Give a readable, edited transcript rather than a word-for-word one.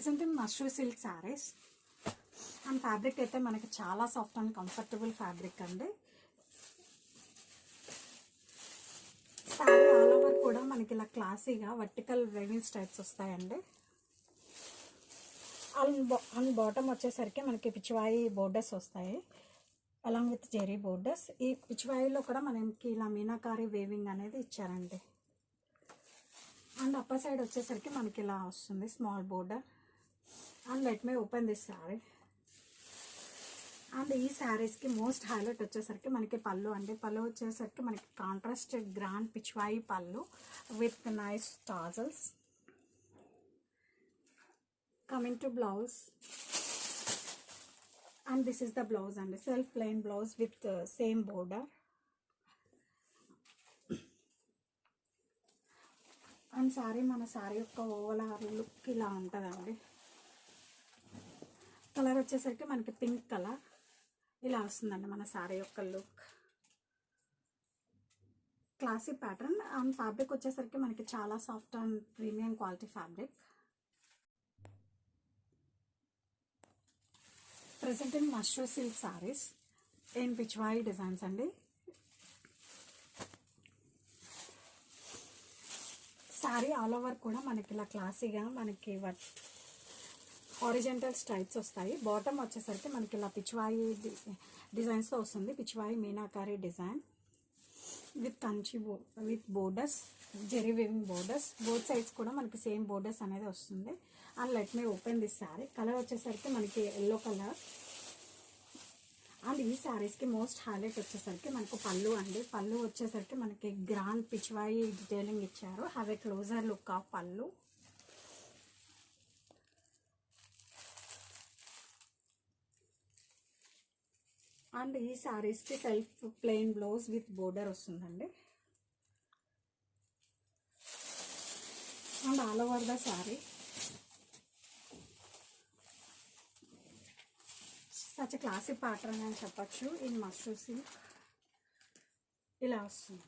Present in mashru silk saris and fabric అయితే మనకి చాలా సాఫ్ట్ అండ్ కంఫర్టబుల్ ఫ్యాబ్రిక్ అండి. శారీ ఆల్ ఓవర్ కూడా మనకి ఇలా క్లాసీగా వర్టికల్ వేవింగ్ స్టైప్స్ వస్తాయండి. అండ్ బాటమ్ వచ్చేసరికి మనకి పిచ్చివాయి బోర్డర్స్ వస్తాయి అలాంగ్ విత్ జెరీ బోర్డర్స్. ఈ పిచ్చివాయిలో కూడా మనకి ఇలా మీనాకారి వేవింగ్ అనేది ఇచ్చారండి. అండ్ అప్పర్ సైడ్ వచ్చేసరికి మనకి ఇలా వస్తుంది small border. And let me open this sari. And ఈ శారీస్కి మోస్ట్ హైలైట్ వచ్చేసరికి మనకి పళ్ళు అండి. పళ్ళు వచ్చేసరికి మనకి contrast grand pichwai pallu with nice tassels. Coming to blouse, and this is the blouse అండి. Self plain blouse with same border. And sari మన శారీ యొక్క ఓవరాల్ లుక్ ఇలా ఉంటుందండి. కలర్ వచ్చేసరికి మనకి పింక్ కలర్ ఇలా వస్తుందండి మన శారీ యొక్క look. Classic pattern. And fabric వచ్చేసరికి మనకి చాలా soft and premium quality fabric. Present in mashru silk saris in Pichwai designs అండి. శారీ ఆల్ ఓవర్ కూడా మనకి ఇలా క్లాసీగా మనకి హారిజెంటల్ స్ట్రైప్స్ వస్తాయి. బాటమ్ వచ్చేసరికి మనకి ఇలా పిచ్వాయి డిజైన్స్తో వస్తుంది. Pichwai Meenakari design with Kanchi with borders, zari weaving borders. Both sides కూడా మనకి సేమ్ బోర్డర్స్ అనేది వస్తుంది. And let me open this sari. Colour వచ్చేసరికి మనకి ఎల్లో కలర్. అండ్ ఈ శారీస్కి మోస్ట్ హైలైట్ వచ్చేసరికి మనకు పళ్ళు అండి. పళ్ళు వచ్చేసరికి మనకి గ్రాండ్ పిచ్వాయి డీటెయిలింగ్ ఇచ్చారు. Have a closer look of pallu. And ఈ శారీస్కి self plain blouse with border వస్తుందండి. And all over the sari such classic pattern అని చెప్పచ్చు. ఇన్ మష్రూ సిల్క్ ఇలా వస్తుంది.